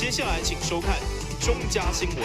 接下来请收看中嘉新闻。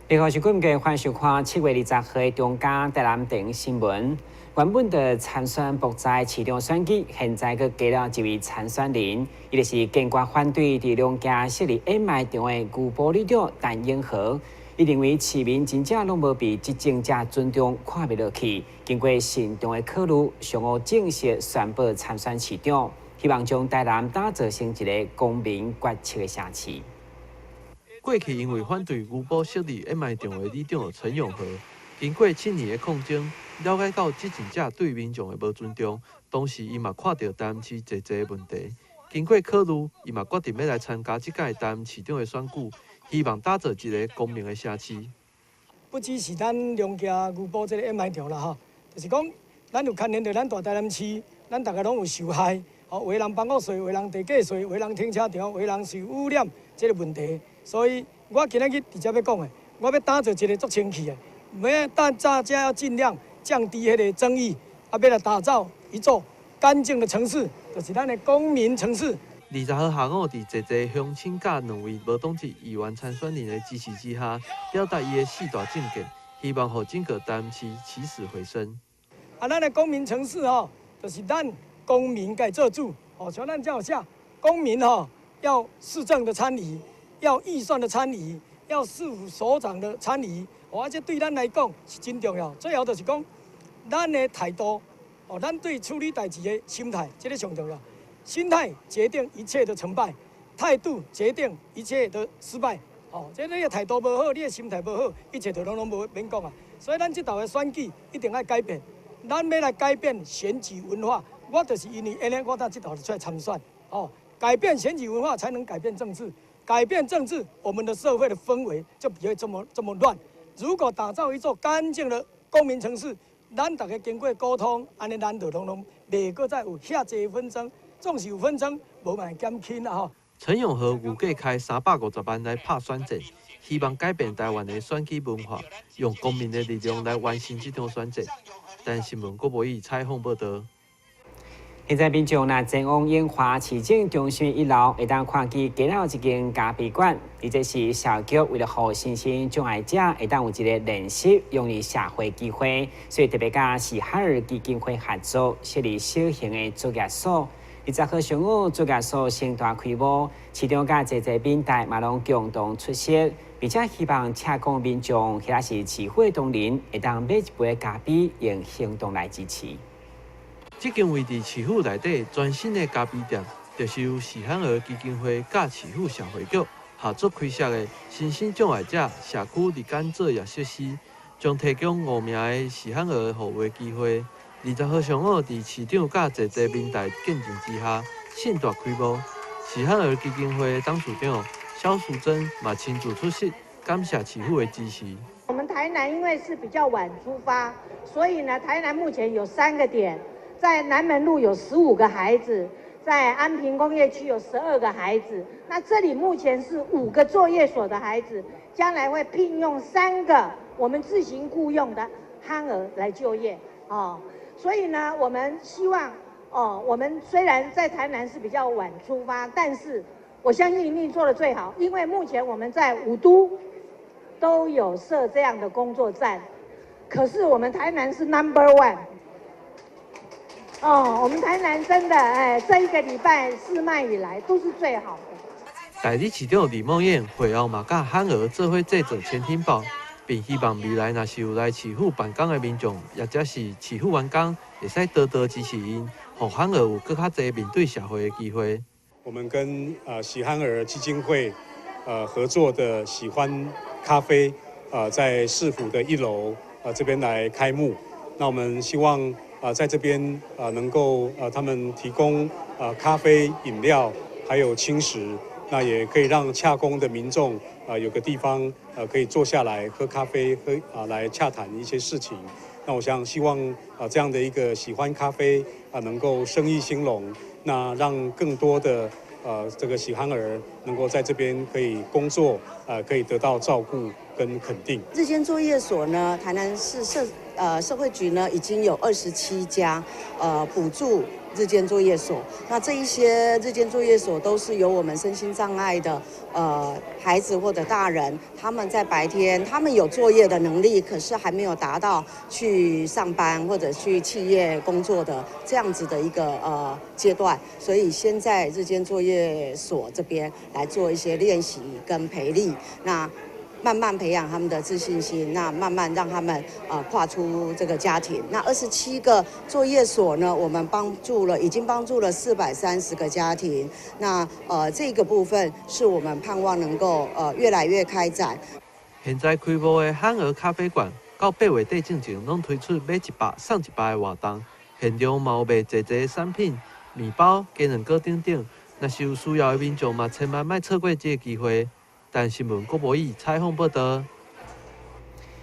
你好，是观众欢迎收看7月20号的中嘉台南电影新闻。原本的参选博在市长选举，现在佮加了一位参选人，伊就是坚决反对伫两家设立掩埋场的旧保里长陈永和。伊认为市民真正拢无被执政者尊重，看不落去。经过慎重的考虑，上午正式宣布参选市长，希望将台南打造成一个公民决策的城市。过去因为反对牛埔设立掩埋场的里长陈永和，经过7年的抗争，了解到执政者对民众的无尊重，当时伊嘛看到台南市侪侪问题。经过考虑，伊嘛决定要来参加这届台南市长的选举，希望打造一个公民的城市。不只是咱两家牛埔这个掩埋场啦吼，就是讲咱有牵连到咱大台南市，咱大家拢有受害，有的人房屋税，有的人地价税，有的人停车场，有的人受污染这个问题。所以我今仔日直接要讲的，我要打造一个足清气的，大家要尽量降低迄个争议，要来打造一座干净的城市，就是咱的公民城市。20号下午，伫侪侪乡亲甲2位无党籍议员参选人的支持之下，表达伊的4大政见，希望让整个台南市起死回生。咱的公民城市就是咱公民该做主，像咱这样写，公民要市政的参与，要预算的参与，要市府首长的参与，这对咱来讲是真重要。最后就是讲，咱的态度，咱对处理代志的心态，这个上重要。心态决定一切的成败，态度决定一切的失败。这你的态度无好，你的心态无好，一切就拢无免讲啊。所以咱这道的选举一定要改变，咱要来改变选举文化。我就是因为安尼，我这道就出来参选。改变选举文化，才能改变政治。改变政治，我们的社会的氛围就不会这么乱。如果打造一座干净的公民城市，咱大家经过沟通，安尼咱就拢袂搁再有遐济纷争。总是有纷争，无嘛减轻啦吼。陈永和预计开350万来拍选战，希望改变台湾的选举文化，用公民的力量来完成这场选战。但新闻国无以采访报道。现在民众若前往永华市政中心1楼，会当看见加了一间咖啡馆，而这是社局为了让身心障碍者会当有一个练习用于社会机会，所以特别甲是海尔基金会合作设立小型的作业所。20号上午，作业所盛大开幕，市长甲侪侪民代嘛拢共同出席，并且希望车公民众，或者是市会同仁，会当买一杯咖啡，用行动来支持。这间位伫市府内底全新的咖啡店，就是由时罕儿基金会甲市府社会局合作开设的身心障碍者社区日间作业设施，将提供5名的时罕儿互为机会。20号上午，伫市长甲侪侪民代见证之下，盛大开幕。时罕儿基金会董事长肖淑珍嘛亲自出席，感谢市府的支持。我们台南因为是比较晚出发，所以呢，台南目前有3个点，在南门路有15个孩子，在安平工业区有12个孩子。那这里目前是5个作业所的孩子，将来会聘用3个我们自行雇用的憨儿来就业所以呢，我们希望我们虽然在台南是比较晚出发，但是我相信一定做得最好，因为目前我们在5都都有设这样的工作站，可是我们台南是 No.1。我们台南真的这1个礼拜试卖以来都是最好的。代理市长李梦燕会后嘛，甲憨儿做伙制作千厅包。并希望未来若是有来市府办公的民众，或者是市府员工，会使多多支持因，让憨儿有更较侪面对社会的机会。我们跟喜憨儿基金会合作的喜欢咖啡在市府的1楼这边来开幕。那我们希望在这边能够他们提供咖啡、饮料还有轻食。那也可以让洽公的民众有个地方可以坐下来喝咖啡，来洽谈一些事情。那我想希望这样的一个喜欢咖啡能够生意兴隆，那让更多的这个喜憨儿能够在这边可以工作，可以得到照顾跟肯定。日间作业所呢，台南市社会局呢已经有27家补助日间作业所。那这一些日间作业所都是由我们身心障碍的孩子或者大人，他们在白天他们有作业的能力，可是还没有达到去上班或者去企业工作的这样子的一个阶段，所以先在日间作业所这边来做一些练习跟培力，那慢慢培养他们的自信心，那慢慢让他们跨出这个家庭。那27个作业所呢，我们已经帮助了430个家庭。那这个部分是我们盼望能够越来越开展。现在开幕的憨儿咖啡馆，到8月底之前，拢推出买100送100的活动，现场嘛有卖济济产品，面包、鸡卵糕等等。若是有需要的民众嘛，千万莫错过这个机会。但新闻郭博义采访报道。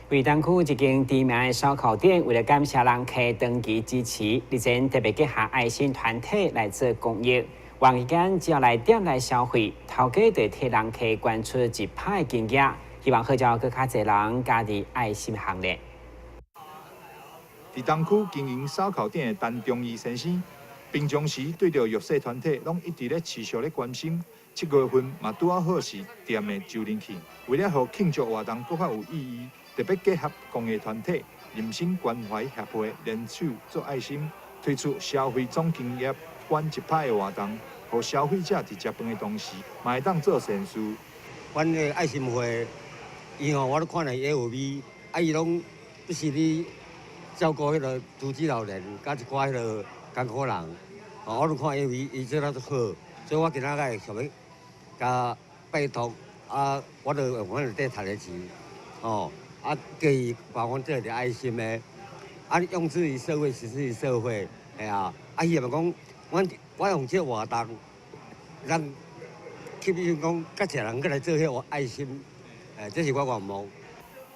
为东区一间知名的烧烤店，为了感谢人客长期支持，日前特别结合爱心团体来做公益。晚间只要来店来消费，头家就替人客捐出1派的金额，希望号召更较侪人加入爱心行列。伫东区经营烧烤店的陈忠义先生，平常时对着弱势团体，拢一直咧持续咧关心。7月份嘛拄好是店的周年庆，为了互庆祝活动更较有意义，特别结合公益团体人心关怀协会联手做爱心，推出消费总金额捐1派的活动，互消费者伫食饭的同时，嘛会当做善事。阮的爱心会，伊我都看了也有味，伊拢不是咧照顾迄个独居老人，甲一寡迄个艰苦人，我都看也味，伊做得都好，所以我今仔个想要。甲拜托我就用阮内底赚的钱，给予把阮这个爱心的，用之于社会，实施于社会，希望讲，我用这活动，让吸引讲，较侪人过来做迄个爱心，这是我愿望。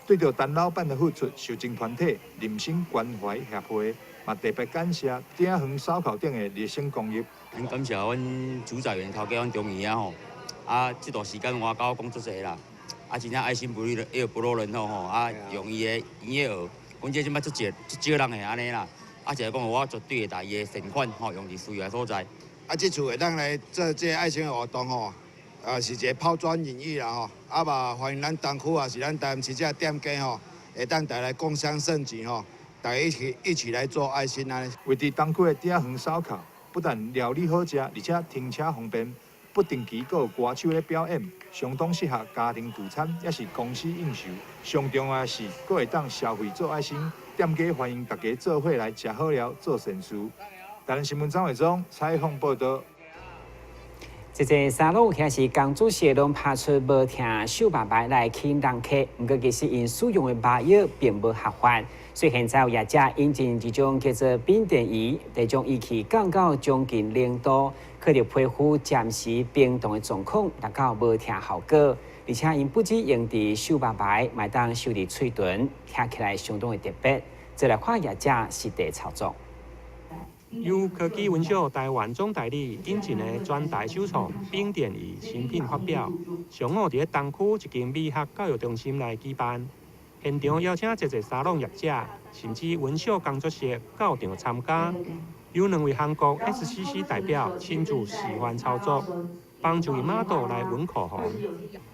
对着陈老板的付出，受赠团体人心关怀协会嘛特别感谢鼎恒烧烤店的热心公益。很感谢阮主宰员头家阮中义这段时间我到工作室啦，真正爱心不落人后用伊的营业额，阮这摆足少人会安尼啦，就是讲我绝对会把伊的善款用伫需要的所在。这次会当来做这爱心的活动是一个抛砖引玉啦嘛欢迎咱东区是咱台南市这店家会当带来共襄盛举大家一起来做爱心啊！为伫东区的鼎恒烧烤，不但料理好食，而且停车方便。不定期还有歌手咧表演，相当适合家庭聚餐，也是公司应酬。上重要的是，还会当消费做爱心，店家欢迎大家做伙来吃好料、做善事。台南新闻张伟忠采访报道。这个沙龙也是刚主席拢拍出无听手白白来吸引人客，不过其实因使用的麻药并无合法，所以现在有业者引进一种叫做冰电仪，来将仪器降到将近0度，可以皮肤暂时冰冻的状况，达到无听效果。而且因不止用伫手白白，买当收伫嘴唇，听起来相当的特别。再来看业者实地操作。由科技文秀台湾总代理引进的专台手创冰电仪新品发表，上午伫东区一间美学教育中心来举办，现场邀请一个沙龙业者，甚至文秀工作室到场参加，有2位韩国 SCC 代表亲自示范操作，帮助model来纹口红。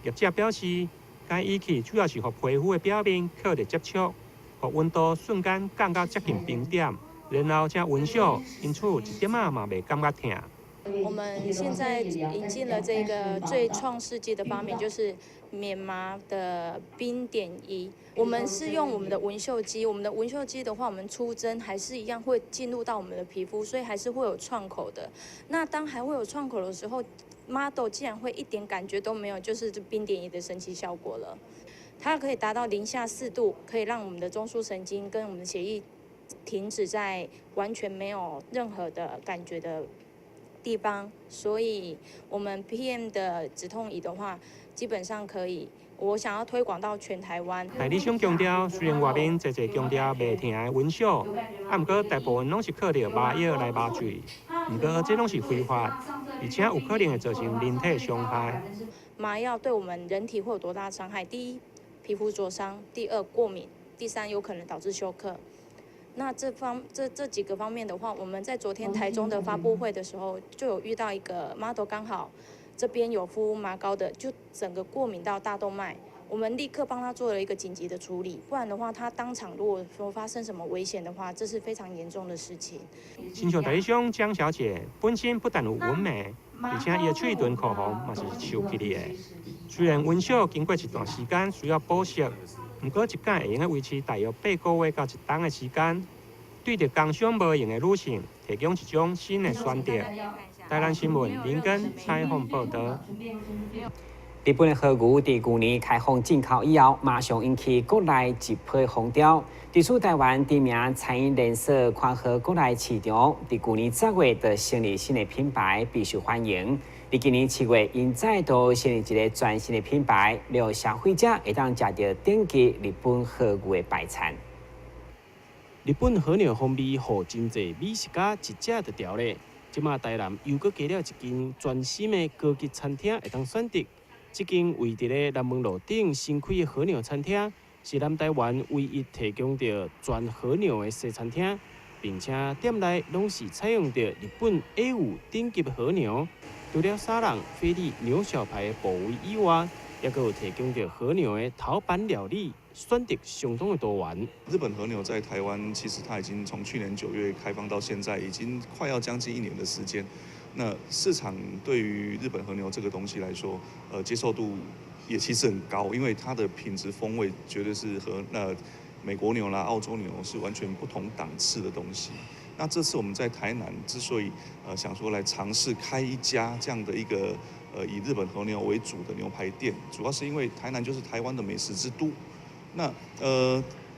业者表示，该仪器主要是和皮肤的表面靠着接触，和温度瞬间降到接近冰点。然后才纹绣，因此一点嘛袂感觉痛。我们现在引进了这个最创世纪的发明，就是免麻的冰点仪。我们是用我们的纹绣机，我们的纹绣机的话，我们出针还是一样会进入到我们的皮肤，所以还是会有创口的。那当还会有创口的时候 ，model 竟然会一点感觉都没有，就是这冰点仪的神奇效果了。它可以达到0下4度，可以让我们的中枢神经跟我们的血液 停止在完全没有任何的感觉的地方，所以我们 PM 的止痛仪的话，基本上可以，我想要推广到全台湾。代理商强调，虽然外面侪强调袂疼的纹绣，不过大部分拢是靠着麻药来麻醉。如果这拢是非法，而且有可能会造成人体伤害。麻药对我们人体会有多大的伤害？第一，皮肤灼伤；第二，过敏；第三，有可能导致休克。那这几个方面的话，我们在昨天台中的发布会的时候，就有遇到一个 model， 刚好这边有敷麻膏的，就整个过敏到大动脉，我们立刻帮他做了一个紧急的处理，不然的话，他当场如果说发生什么危险的话，这是非常严重的事情。亲像代理商江小姐本身不但有纹眉，而且伊的嘴唇口红嘛是收起来的。虽然纹绣经过一段时间需要保湿。不过，一件会用来维持大约8个月到1冬的时间，对着工伤无用的女性提供一种新的选择。台南新闻林根采访报道。日本的和牛在去年开放进口以后，马上引起国内一批风潮。伫处台湾知名餐饮连锁看好国内市场，伫去年10月就成立新的品牌，备受欢迎。伫今年7月，因再度成立一个全新的品牌，让消费者会当食到顶级日本和牛的摆餐。日本和牛风味，互真侪美食家一食就调咧。即马台南又搁加了一间全新的高级餐厅，会当选择。这间位伫咧南门路顶新开的和牛餐厅，是南台湾唯一提供着全和牛的西餐厅，并且店内拢是采用着日本 A5 顶级的和牛。除了沙朗、菲力、牛小排的部位以外，也有提供着和牛的陶板料理，选择相当的多元。日本和牛在台湾，其实它已经从去年9月开放到现在，已经快要将近1年的时间。那市场对于日本和牛这个东西来说，接受度也其实很高，因为它的品质风味绝对是和美国牛啦、澳洲牛是完全不同档次的东西。那这次我们在台南之所以想说来尝试开一家这样的一个以日本和牛为主的牛排店，主要是因为台南就是台湾的美食之都。那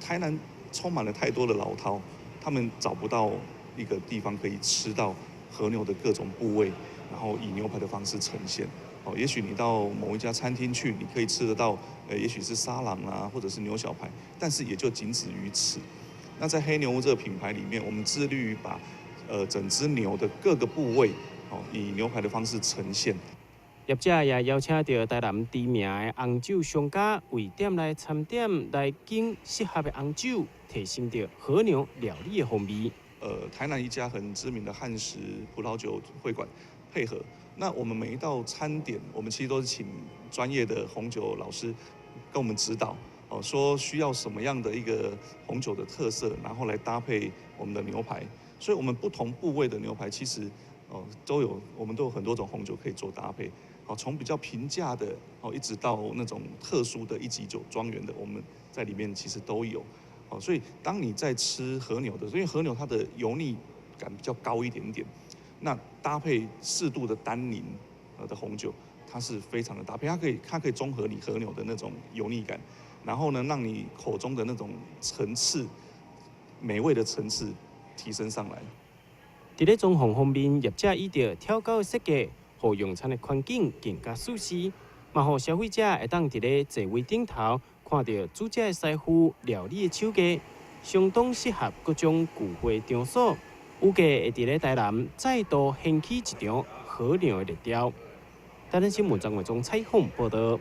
台南充满了太多的老饕，他们找不到一个地方可以吃到和牛的各种部位，然后以牛排的方式呈现。也许你到某一家餐厅去，你可以吃得到，也许是沙朗啊，或者是牛小排，但是也就仅止于此。那在黑牛屋这个品牌里面，我们致力于把整只牛的各个部位，以牛排的方式呈现。业者也邀请到台南知名的红酒商家，为店内餐点来拣适合的红酒，提升着和牛料理的风味。台南一家很知名的汉食葡萄酒会馆配合。那我们每一道餐点，我们其实都是请专业的红酒老师跟我们指导，说需要什么样的一个红酒的特色，然后来搭配我们的牛排。所以，我们不同部位的牛排其实我们都有很多种红酒可以做搭配。从比较平价的一直到那种特殊的1级酒庄园的，我们在里面其实都有。所以当你在吃和牛的，因为和牛它的油腻感比较高一点点，那搭配适度的单宁的红酒，它是非常的搭配，它可以中和你和牛的那种油腻感，然后呢，让你口中的那种层次美味的层次提升上来。伫咧装潢方面，业者依照挑高的设计，互用餐的环境更加舒适，嘛互消费者会当伫咧座位顶头看到主食的师傅料理的手艺，相当适合各种聚会场所。预计会伫咧台南再度掀起一场和牛的热潮。台南新闻张伟忠采访报道。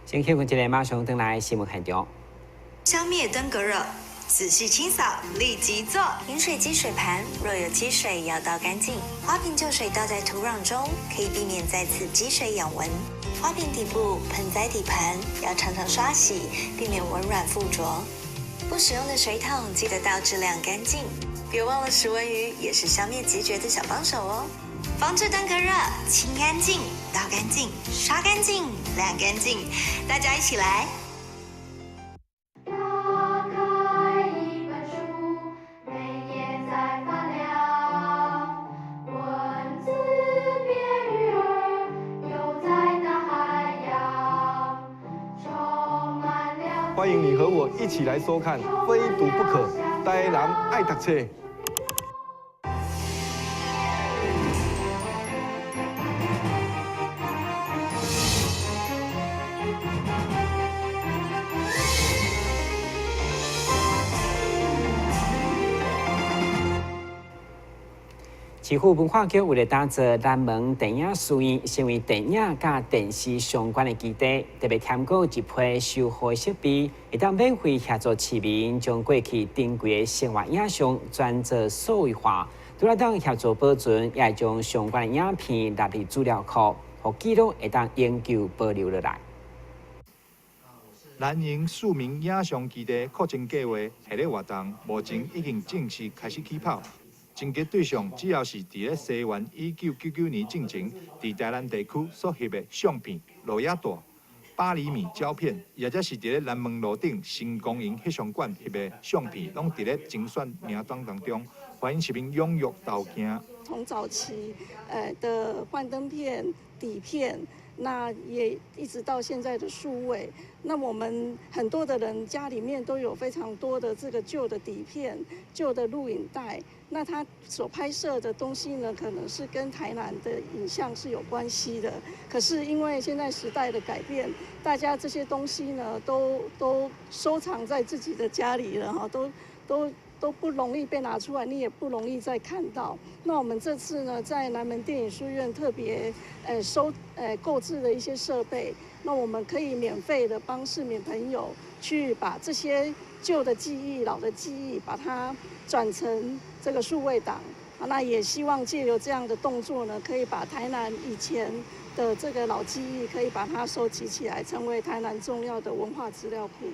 先休息一下，马上回来新闻现场。消灭登革热，仔细清扫，立即做。饮水机水盘若有积水，要倒干净。花瓶旧水倒在土壤中，可以避免再次积水养蚊。花瓶底部、盆栽底盘要常常刷洗，避免蚊卵附着。不使用的水桶记得倒质量干净。别忘了食蚊鱼也是消灭孑孓的小帮手哦。防治登革热，清干净、倒干净、刷干净、晾干净，大家一起来。欢迎你和我一起来收看《非读不可》，台南爱读册。市府文化局为了打造南门电影书院成为电影甲电视相关的基地，特别添购一批收好设备，会当免费协助市民将过去珍贵的生活影像转做数位化，除了当协助保存，也会将相关的影片纳入资料库，互记录会当永久保留落来。南营市民影像基地扩增计划下个活动，目前已经正式开始起跑。征集对象主要是伫咧西元1999年进前，伫台南地区所翕的相片、录影带、8厘米胶片，或者是伫咧南门路顶新公营翕相馆翕的相片，拢伫咧精选名单当中，欢迎市民踊跃投件。从早期的幻灯片、底片。那也一直到现在的数位，那我们很多的人家里面都有非常多的这个旧的底片、旧的录影带，那他所拍摄的东西呢，可能是跟台南的影像是有关系的。可是因为现在时代的改变，大家这些东西呢，都收藏在自己的家里了哈，都不容易被拿出来，你也不容易再看到。那我们这次呢，在南门电影书院特别购置了一些设备，那我们可以免费的帮市民朋友去把这些旧的记忆、老的记忆，把它转成这个数位档。那也希望借由这样的动作呢，可以把台南以前的这个老记忆，可以把它收集起来，成为台南重要的文化资料库。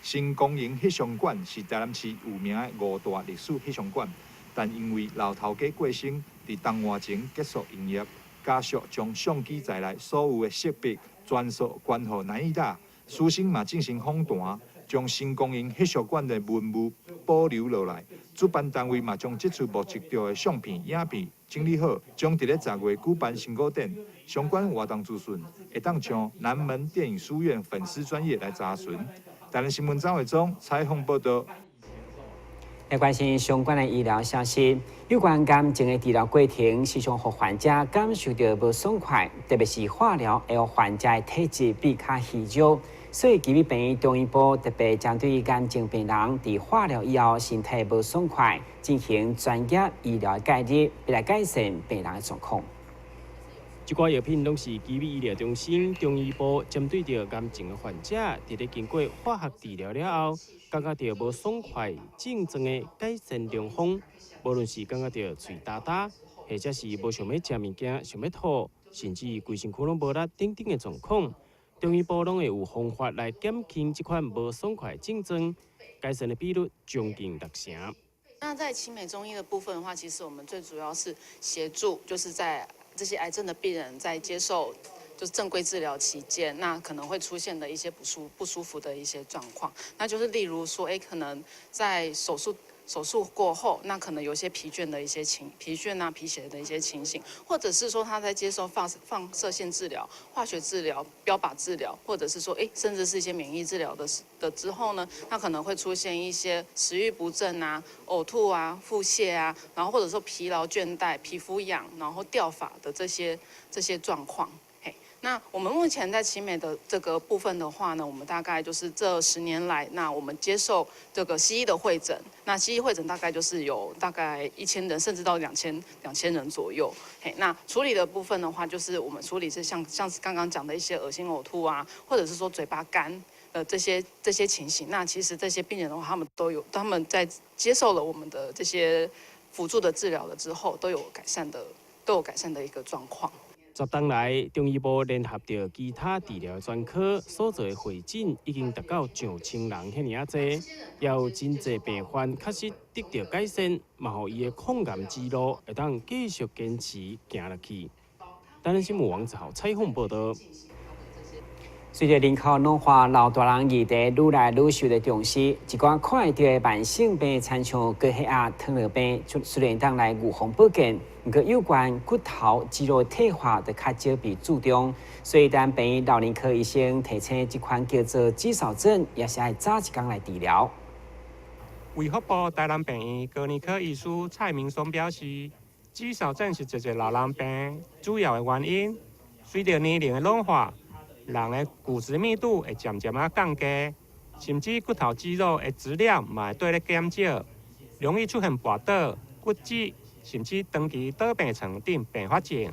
新公营翕相馆是台南市有名的5大历史翕相馆，但因为老头家过身，伫当晚前结束营业，家属将相机在内所有的设备全数关予南艺大，师生嘛进行访谈，将新公营翕相馆的文物保留落来。主办单位嘛将这次募集到的相片、影片整理好，将伫咧10月举办成果展。相关活动资讯会当从南门电影书院粉丝专页来查询。台南新闻张伟忠采访报道。来关心相关的医疗消息，有关癌症的治疗过程，时常让患者感受到不爽快，特别是化疗会让患者的体质比较虚弱，所以基于病院中医部特别针对癌症病人在化疗以后身体不爽快，进行专业医疗介入，来改善病人的状况。这寡药品拢是基于医疗中心中医部针对着癌症的患者，伫咧经过化学治疗了后，感觉到无爽快、症状的改善良方。无论是感觉到嘴焦焦，或者是无想要食物件、想要吐，甚至规身躯拢无力等等的状况，中医部拢会有方法来减轻这款无爽快症状，改善的比率将近60%。那在奇美中医的部分的话，其实我们最主要是协助，就是在这些癌症的病人在接受就是正规治疗期间，那可能会出现的一些不舒服的一些状况，那就是例如说，可能在手术过后，那可能有一些疲倦的一些疲倦啊、贫血的一些情形，或者是说他在接受放射线治疗、化学治疗、标靶治疗，或者是说甚至是一些免疫治疗的之后呢，那可能会出现一些食欲不振啊、呕吐啊、腹泻啊，然后或者说疲劳倦怠、皮肤痒，然后掉发的这些状况。那我们目前在奇美的这个部分的话呢，我们大概就是这10年来，那我们接受这个西医的会诊，那西医会诊大概就是有大概1000人，甚至到2000人左右。那处理的部分的话，就是我们处理是像是刚刚讲的一些恶心呕吐啊，或者是说嘴巴干这些情形。那其实这些病人的话，他们在接受了我们的这些辅助的治疗了之后，都有改善的一个状况。10年来，中医部联合着其他治疗专科所做的会诊，已经达到上千人遐尔多，也有真侪病患确实得到改善，嘛，互伊的抗癌之路会当继续坚持行落去。台南新闻王子豪采访报道。随着人口老化，老大人议题愈来愈受到重视，一寡看会到的慢性病，亲像高血压、糖尿病，虽然当来预防保健，不过有关骨头、肌肉退化就较少被注重。所以，当病院老年科医生提醒这款叫做肌少症，也是要早一天来治疗。卫福部台南病院高年科医师蔡明松表示，肌少症是一个老人病主要的原因。随着年龄的老化，人的骨质密度会渐渐降低，甚至骨头肌肉的质量嘛会对咧减少，容易出现跋倒、骨折，甚至长期倒病床等并发症。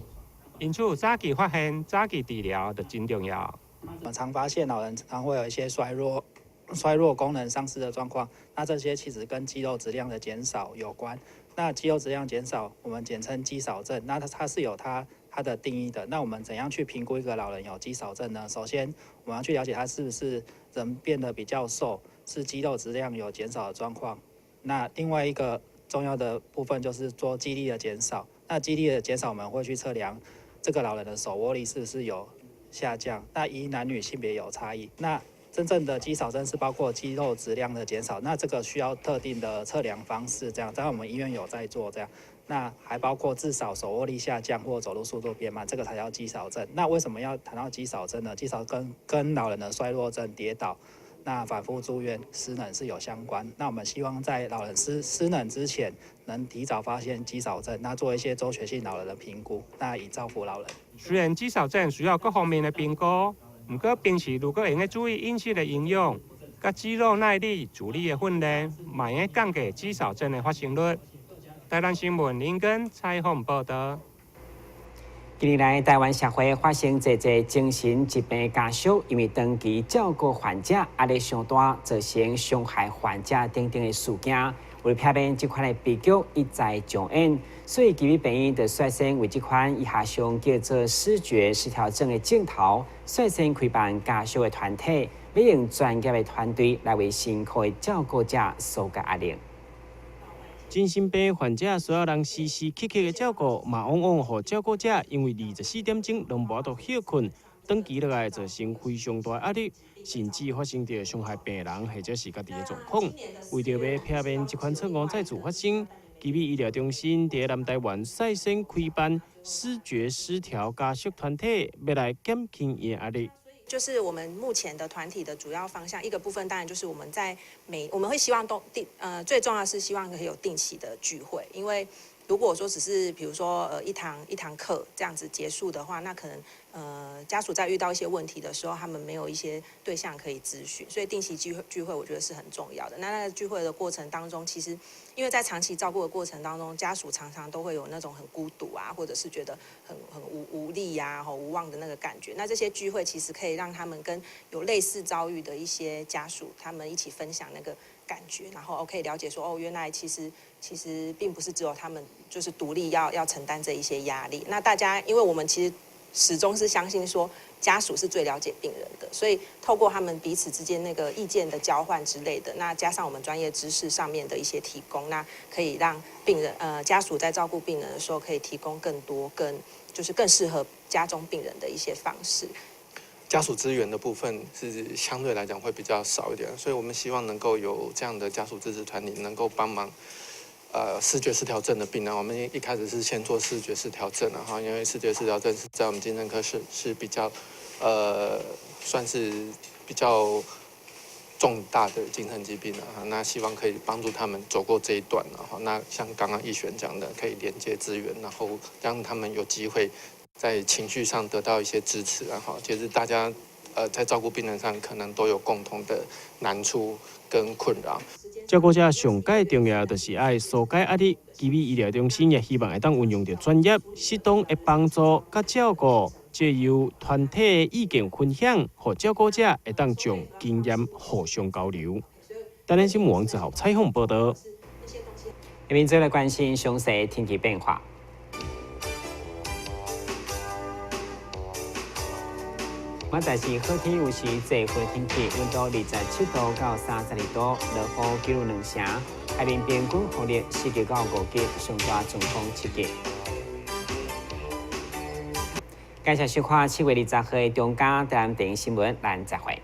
因此，早期发现、早期治疗就真重要。我们常发现老人常会有一些衰弱功能丧失的状况，那这些其实跟肌肉质量的减少有关。那肌肉质量减少，我们简称肌少症，那它是有它的定义的。那我们怎样去评估一个老人有肌少症呢？首先，我们要去了解他是不是人变得比较瘦，是肌肉质量有减少的状况。那另外一个重要的部分就是做肌力的减少。那肌力的减少，我们会去测量这个老人的手握力是不是有下降。那依男女性别有差异。那真正的肌少症是包括肌肉质量的减少，那这个需要特定的测量方式，这样我们医院有在做这样。那还包括至少手握力下降或走路速度变慢，这个才叫肌少症。那为什么要谈到肌少症呢？肌少跟老人的衰弱症、跌倒、那反复住院、失能是有相关。那我们希望在老人失能之前，能提早发现肌少症，那做一些周全性老人的评估，那以造福老人。虽然肌少症需要各方面的评估。不过，平时如果用注意饮食的营养、甲肌肉耐力、自理的训练，嘛会降低肌少症的发生率。台南新闻林根采访报道。近年来，台湾社会发生侪精神疾病家属因为长期照顾患者压力上大，造成伤害患者等等的事件。为了避免这款的悲剧一再上演，所以基于病院就率先为这款以下上叫做视觉失调症的镜头，率先开办家属的团体，要用专业的团队来为辛苦的照顾者疏解压力。精神病患者需要人时时刻刻的照顾，嘛往往互照顾者因为24点钟拢无法度休困，长期落来造成非常大压力，甚至发生着伤害病人或者是家己的状况。为着要避免这款错误再次发生，基于医疗中心伫南台湾率先开办视觉失调家属团体，要来减轻伊的压力。就是我们目前的团体的主要方向，一个部分当然就是我们会希望最重要的是希望可以有定期的聚会，因为如果说只是比如说一堂课这样子结束的话，那可能家属在遇到一些问题的时候，他们没有一些对象可以咨询，所以定期聚会我觉得是很重要的。那个聚会的过程当中，其实因为在长期照顾的过程当中，家属常常都会有那种很孤独啊，或者是觉得很无力啊、无望的那个感觉。那这些聚会其实可以让他们跟有类似遭遇的一些家属，他们一起分享那个感觉，然后可以了解说原来其实并不是只有他们就是独立要承担这一些压力。那大家因为我们其实始终是相信说家属是最了解病人的，所以透过他们彼此之间那个意见的交换之类的，那加上我们专业知识上面的一些提供，那可以让家属在照顾病人的时候可以提供更多更适合家中病人的一些方式。家属资源的部分是相对来讲会比较少一点，所以我们希望能够有这样的家属支持团体能够帮忙。视觉失调症的病人，我们一开始是先做视觉失调症，然后因为视觉失调症是在我们精神科是比较算是比较重大的精神疾病了哈。那希望可以帮助他们走过这一段，然后那像刚刚逸璇讲的，可以连接资源，然后让他们有机会在情绪上得到一些支持，然后其实大家在照顾病人上可能都有共同的难处跟困扰。照顾者上界重要就是爱疏解压力，基于医疗中心也希望会当运用着专业、适当的帮助甲照顾，借由团体意见分享，和照顾者会当将经验互相交流。台南新闻网之后采访报道。下面再来关心详细天气变化。我在是好天有时最好的天气，温度27度到32度，落雨记录2成，海面平均风力4级到5级，上大阵风7级。感谢收看7月20日的中嘉台湾电视新闻，咱再会。